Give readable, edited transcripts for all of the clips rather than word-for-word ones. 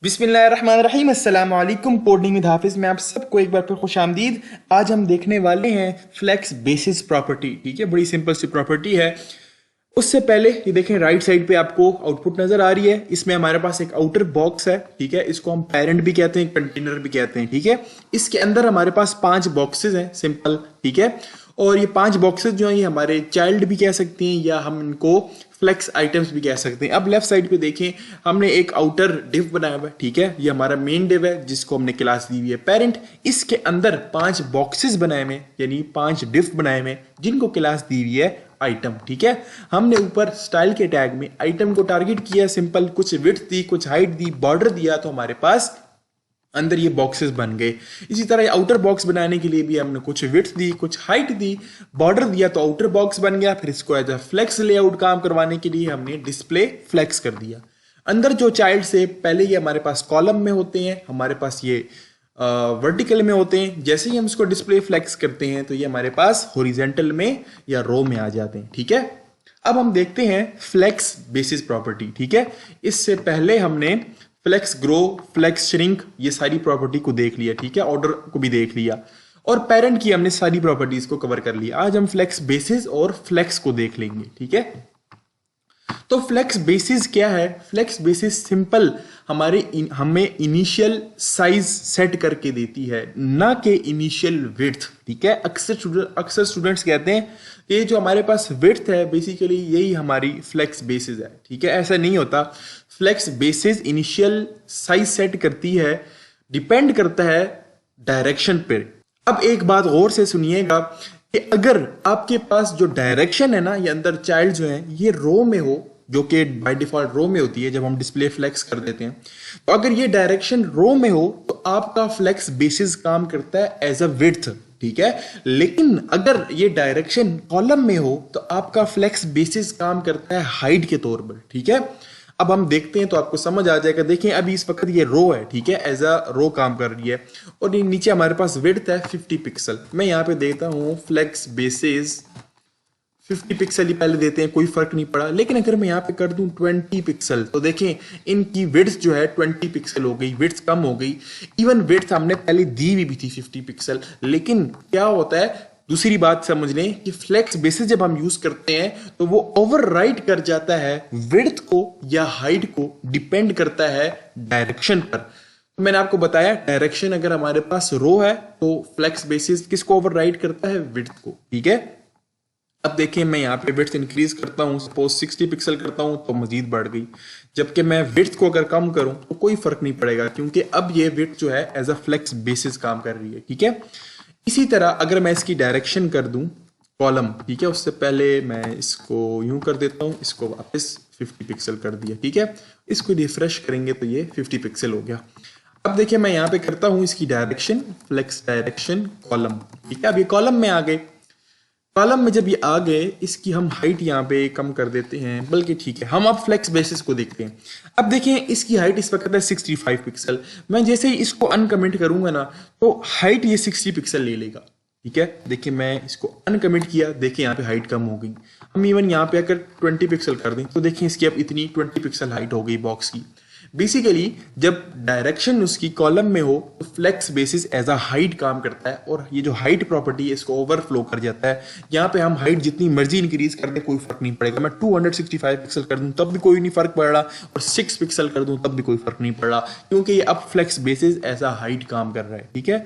बिस्मिल्लाहिर्रहमानिर्रहीम अस्सलाम वालेकुम। कोडिंग विद हाफिज में आप सबको एक बार फिर खुश आमदीद। आज हम देखने वाले हैं फ्लेक्स बेसिस प्रॉपर्टी। ठीक है, बड़ी सिंपल सी प्रॉपर्टी है। उससे पहले ये देखें, राइट साइड पे आपको आउटपुट नजर आ रही है। इसमें हमारे पास एक आउटर बॉक्स है। ठीक है, इसको हम पेरेंट भी कहते हैं, कंटेनर भी कहते हैं। ठीक है, इसके अंदर हमारे पास 5 बॉक्सेस हैं, सिंपल। ठीक है, और ये 5 बॉक्सेस जो हैं ये हमारे चाइल्ड भी कह सकते हैं या हम इनको फ्लेक्स आइटम्स भी कह सकते हैं। अब लेफ्ट साइड पे देखें, हमने एक आउटर डिव बनाया हुआ है। ठीक है, ये हमारा मेन डिव है जिसको हमने क्लास दी हुई है पेरेंट। इसके अंदर 5 बॉक्सेस बनाए हुए, यानी 5 डिव बनाए हुए जिनको क्लास दी हुई है आइटम। ठीक है, हमने ऊपर स्टाइल के टैग में आइटम को टारगेट किया, सिंपल। कुछ विड्थ दी, कुछ हाइट दी, बॉर्डर दिया, तो हमारे पास अंदर ये बॉक्सेस बन गए। इसी तरह आउटर बॉक्स बनाने के लिए भी हमने कुछ विड्थ दी, कुछ हाइट दी, बॉर्डर दिया, तो आउटर बॉक्स बन गया। फिर इसको एज अ फ्लेक्स लेआउट काम करवाने के लिए हमने डिस्प्ले फ्लेक्स कर दिया। अंदर जो चाइल्ड से पहले ये हमारे पास कॉलम में होते हैं, हमारे पास ये वर्टिकल में होते हैं। जैसे ही हम इसको डिस्प्ले फ्लेक्स करते हैं तो ये हमारे पास हॉरिजॉन्टल में या रो में आ जाते हैं। ठीक है, अब हम देखते हैं फ्लेक्स बेसिस प्रॉपर्टी। ठीक है, इससे पहले हमने फ्लेक्स ग्रो, फ्लेक्स श्रिंक, ये सारी प्रॉपर्टी को देख लिया। ठीक है, ऑर्डर को भी देख लिया और पेरेंट की हमने सारी प्रॉपर्टीज को कवर कर लिया। आज हम फ्लेक्स बेसिस और फ्लेक्स को देख लेंगे। ठीक है, तो फ्लेक्स बेसिस क्या है? फ्लेक्स बेसिस सिंपल हमें इनिशियल साइज सेट करके देती है, ना कि इनिशियल विड्थ। ठीक है, अक्सर स्टूडेंट्स कहते हैं कि जो हमारे पास विड्थ है बेसिकली यही हमारी फ्लेक्स बेसिस है। ठीक है, ऐसा नहीं होता। Flex basis initial size set करती है, डिपेंड करता है डायरेक्शन पे। अब एक बात गौर से सुनिएगा कि अगर आपके पास जो डायरेक्शन है ना, ये अंदर चाइल्ड जो है ये रो में हो, जो कि बाय डिफॉल्ट रो में होती है जब हम डिस्प्ले फ्लेक्स कर देते हैं, तो अगर ये डायरेक्शन रो में हो तो आपका फ्लेक्स बेसिस काम करता है एज अ विड्थ। ठीक है, लेकिन अगर ये डायरेक्शन कॉलम में हो तो आपका फ्लेक्स बेसिस काम करता है हाइट के तौर पर। ठीक है, अब हम देखते हैं तो आपको समझ आ जाएगा। देखें, अभी इस वक्त ये रो है। ठीक है, एज अ रो काम कर रही है और ये नीचे हमारे पास विड्थ है 50 पिक्सल। मैं यहाँ पे देता हूँ फ्लेक्स बेसिस 50 पिक्सल ही पहले देते हैं, कोई फर्क नहीं पड़ा। लेकिन अगर मैं यहाँ पे कर दूं 20 पिक्सल तो देखें इनकी विड्थ जो है 20 पिक्सल हो गई, विड्थ कम हो गई। इवन विड्थ हमने पहले दी भी थी 50 पिक्सल। लेकिन क्या होता है, दूसरी बात समझ लें कि फ्लेक्स बेसिस जब हम यूज करते हैं तो वो ओवरराइड कर जाता है विड्थ को या हाइट को, डिपेंड करता है डायरेक्शन पर। तो मैंने आपको बताया डायरेक्शन अगर हमारे पास रो है तो फ्लेक्स बेसिस किसको ओवरराइड करता है? विड्थ को। ठीक है, अब देखिए मैं यहाँ पे विड्थ इंक्रीज करता हूँ, सपोज 60 पिक्सल करता हूँ तो मजीद बढ़ गई। जबकि मैं विड्थ को अगर कम करूँ तो कोई फर्क नहीं पड़ेगा, क्योंकि अब ये विड्थ जो है एज अ फ्लेक्स बेसिस काम कर रही है। ठीक है, इसी तरह अगर मैं इसकी डायरेक्शन कर दूं कॉलम, ठीक है, उससे पहले मैं इसको यूं कर देता हूं, इसको वापस 50 पिक्सल कर दिया। ठीक है, इसको रिफ्रेश करेंगे तो ये 50 पिक्सल हो गया। अब देखिए मैं यहां पे करता हूं इसकी डायरेक्शन, फ्लेक्स डायरेक्शन कॉलम। ठीक है, अब ये कॉलम में आ गए। कॉलम में जब ये आ गए, इसकी हम हाइट यहाँ पे कम कर देते हैं, बल्कि ठीक है हम अब फ्लेक्स बेसिस को देखते हैं। अब देखें इसकी हाइट इस वक्त है 65 पिक्सल। मैं जैसे ही इसको अनकमेंट करूंगा ना तो हाइट ये 60 पिक्सल ले लेगा। ठीक है, देखिए मैं इसको अनकमेंट किया, देखिए यहाँ पे हाइट कम हो गई। हम इवन यहाँ पे अगर 20 पिक्सल कर दें तो देखिए इसकी अब इतनी 20 पिक्सल हाइट हो गई बॉक्स की। बेसिकली जब डायरेक्शन उसकी कॉलम में हो तो flex basis as a height काम करता है, और ये जो हाइट प्रॉपर्टी है इसको ओवरफ्लो कर जाता है। यहाँ पे हम हाइट जितनी मर्जी इंक्रीज कर दे कोई फर्क नहीं पड़ेगा। मैं 265 पिक्सल कर दूं तब भी कोई नहीं फर्क पड़ रहा, और 6 पिक्सल कर दूं तब भी कोई फर्क नहीं पड़ रहा, क्योंकि ये अब flex basis as a height काम कर रहा है। ठीक है,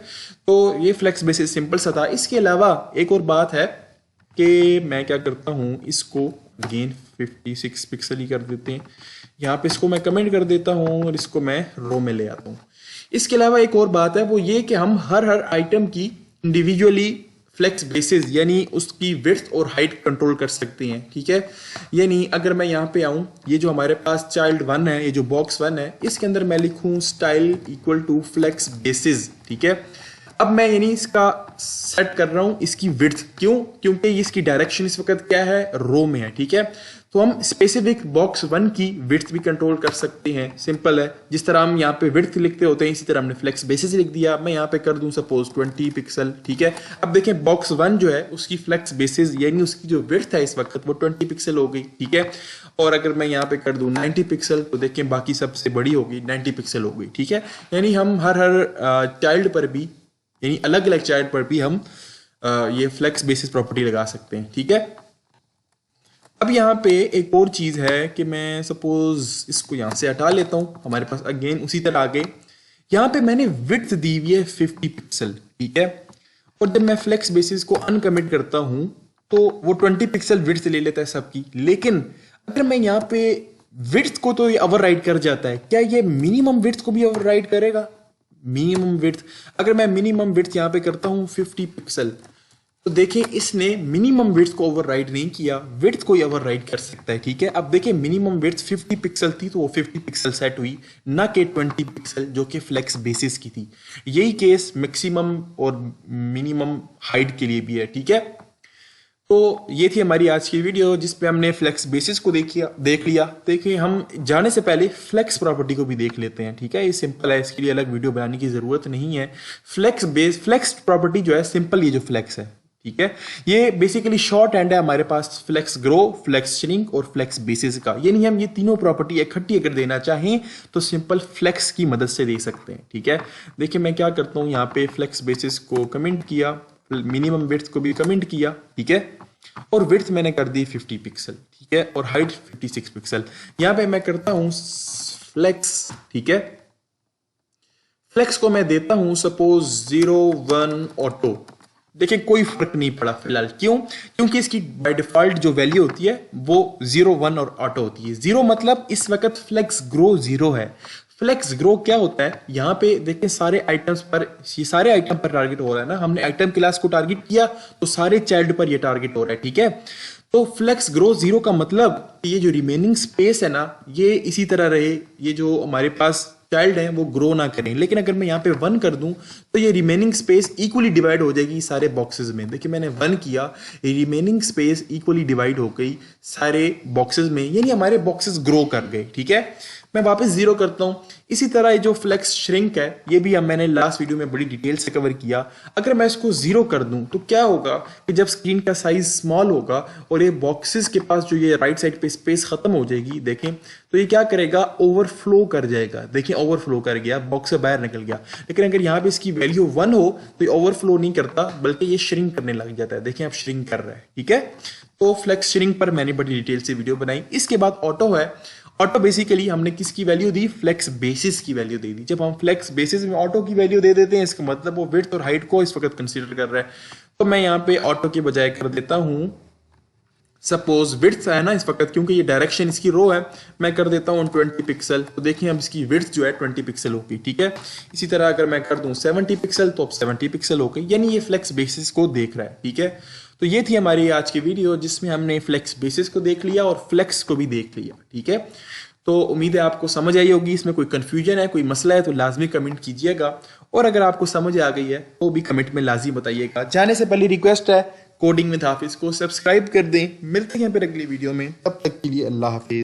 तो ये फ्लेक्स बेसिस सिंपल सा था। इसके अलावा एक और बात है कि मैं क्या करता हूँ, इसको अगेन 56 पिक्सल ही कर देते हैं। यहाँ पे इसको मैं कमेंट कर देता हूँ और इसको मैं रो में ले आता हूँ। इसके अलावा एक और बात है, वो ये कि हम हर आइटम की इंडिविजुअली फ्लेक्स बेसिस यानी उसकी विड्थ और हाइट कंट्रोल कर सकते हैं। ठीक है, यानी अगर मैं यहाँ पे आऊँ, ये जो हमारे पास चाइल्ड 1 है, ये जो बॉक्स 1 है, इसके अंदर मैं लिखूँ style equal to flex basis. ठीक है, अब मैं यानी इसका सेट कर रहा हूं इसकी विड्थ। क्यों? क्योंकि इसकी डायरेक्शन इस वक्त क्या है? रो में है। ठीक है, तो हम स्पेसिफिक बॉक्स 1 की विड्थ भी कंट्रोल कर सकते हैं। सिंपल है, जिस तरह हम यहाँ पे विड्थ लिखते होते हैं इसी तरह हमने फ्लेक्स बेसिस लिख दिया। मैं यहाँ पे कर दूं सपोज 20 पिक्सल, ठीक है। अब देखें बॉक्स 1 जो है उसकी फ्लेक्स बेसिस यानी उसकी जो विड्थ है इस वक्त वो 20 पिक्सल हो गई, ठीक है। और अगर मैं यहाँ पे कर दूं 90 पिक्सल तो देखें बाकी सबसे बड़ी होगी 90 पिक्सल हो गई, ठीक है। यानी हम हर चाइल्ड पर भी यानी अलग अलग चाइल्ड पर भी हम ये फ्लेक्स बेसिस प्रॉपर्टी लगा सकते हैं, ठीक है। अब यहाँ पे एक और चीज है कि मैं सपोज इसको यहाँ से हटा लेता हूँ, हमारे पास अगेन उसी तरह आगे यहाँ पे मैंने विड्थ दी हुई है 50 पिक्सल, ठीक है। और जब मैं फ्लेक्स बेसिस को अनकमिट करता हूं तो वो 20 पिक्सल विड्थ ले लेता है सबकी। लेकिन अगर मैं यहाँ पे विड्थ को तो ये ओवरराइड कर जाता है, क्या ये मिनिमम विड्थ को भी ओवरराइड करेगा? मिनिमम विड्थ, अगर मैं मिनिमम विड्थ यहाँ पे करता हूँ 50 पिक्सल तो देखिए इसने मिनिमम विड्थ को ओवरराइड नहीं किया, विड्थ को ही ओवरराइड कर सकता है, ठीक है। अब देखिए मिनिमम विड्थ 50 पिक्सल थी तो वो 50 पिक्सल सेट हुई, ना कि 20 पिक्सल जो कि फ्लेक्स बेसिस की थी। यही केस मैक्सिमम और मिनिमम हाइट के लिए भी है, ठीक है। तो ये थी हमारी आज की वीडियो जिसपे हमने फ्लेक्स बेसिस को देख लिया। देखिए हम जाने से पहले फ्लेक्स प्रॉपर्टी को भी देख लेते हैं, ठीक है। ये सिंपल है, इसके लिए अलग वीडियो बनाने की जरूरत नहीं है। फ्लेक्स प्रॉपर्टी जो है सिंपल, ये जो फ्लेक्स है, ठीक है, ये बेसिकली शॉर्ट हैंड है हमारे पास फ्लेक्स ग्रो, फ्लेक्स श्रिंक और फ्लेक्स बेसिस का। यानी हम ये तीनों प्रॉपर्टी इकट्ठी अगर देना चाहें तो सिंपल फ्लेक्स की मदद से दे सकते हैं, ठीक है। देखिए मैं क्या करता हूं, यहाँ पे फ्लेक्स बेसिस को कमेंट किया, मिनिमम विड्थ को भी कमेंट किया, ठीक है। और विड्थ मैंने कर दी 50 पिक्सल, ठीक है, और हाइट 56 पिक्सल। यहां पे मैं करता हूं फ्लेक्स, ठीक है। फ्लेक्स को मैं देता हूं सपोज 01 ऑटो। देखिए कोई फर्क नहीं पड़ा फिलहाल, क्यों? क्योंकि इसकी बाय डिफॉल्ट जो वैल्यू होती है वो 01 और ऑटो होती है। 0 मतलब इस वक्त फ्लेक्स ग्रो 0 है। फ्लेक्स ग्रो क्या होता है, यहाँ पे देखिए सारे आइटम्स पर, ये सारे आइटम पर टारगेट हो रहा है ना, हमने आइटम क्लास को टारगेट किया तो सारे चाइल्ड पर ये टारगेट हो रहा है, ठीक है। तो फ्लेक्स ग्रो 0 का मतलब ये जो रिमेनिंग स्पेस है ना ये इसी तरह रहे, ये जो हमारे पास चाइल्ड हैं वो ग्रो ना करें। लेकिन अगर मैं यहाँ पे 1 कर दूं तो ये रिमेनिंग स्पेस इक्वली डिवाइड हो जाएगी सारे बॉक्सेस में। देखिए मैंने 1 किया, रिमेनिंग स्पेस इक्वली डिवाइड हो गई सारे बॉक्सेस में, यानी हमारे बॉक्सेस ग्रो कर गए, ठीक है। मैं वापस 0 करता हूं। इसी तरह ये जो फ्लेक्स श्रिंक है ये भी मैंने लास्ट वीडियो में बड़ी डिटेल से कवर किया। अगर मैं इसको 0 कर दूं तो क्या होगा कि जब स्क्रीन का साइज स्मॉल होगा और ये बॉक्सेस के पास जो ये राइट साइड पे स्पेस खत्म हो जाएगी, देखें तो ये क्या करेगा, ओवरफ्लो कर जाएगा। देखिए ओवरफ्लो कर गया, बॉक्स से बाहर निकल गया। लेकिन अगर यहाँ पे इसकी वैल्यू 1 हो तो ये ओवरफ्लो नहीं करता बल्कि ये श्रिंक करने लग जाता है। देखिए अब श्रिंक कर रहा है, ठीक है। तो फ्लेक्स श्रिंक पर मैंने बड़ी डिटेल से वीडियो बनाई। इसके बाद ऑटो है। ऑटो बेसिकली हमने किसकी वैल्यू दी, फ्लेक्स बेसिस की वैल्यू दे दी। जब हम फ्लेक्स बेसिस में ऑटो की वैल्यू दे देते हैं इसका मतलब वो विड्थ और हाइट को इस वक्त कंसीडर कर रहा है। तो मैं यहाँ पे ऑटो के बजाय कर देता हूं सपोज विड्थ है ना इस वक्त, क्योंकि ये डायरेक्शन इसकी रो है, मैं कर देता हूँ 20 पिक्सल। तो देखिए अब इसकी विड्थ जो है 20 पिक्सल होगी, ठीक है। इसी तरह अगर मैं कर दूं 70 पिक्सल तो अब 70 पिक्सल हो गई, यानी ये फ्लेक्स बेसिस को देख रहा है, ठीक है। तो ये थी हमारी आज की वीडियो जिसमें हमने फ्लेक्स बेसिस को देख लिया और फ्लेक्स को भी देख लिया, ठीक है। तो उम्मीद है आपको समझ आई होगी। इसमें कोई कंफ्यूजन है, कोई मसला है तो लाजमी कमेंट कीजिएगा, और अगर आपको समझ आ गई है तो भी कमेंट में लाजमी बताइएगा। जाने से पहले रिक्वेस्ट है, कोडिंग विद हाफिज को सब्सक्राइब कर दें। मिलते हैं फिर अगली वीडियो में, तब तक के लिए अल्लाह हाफिज।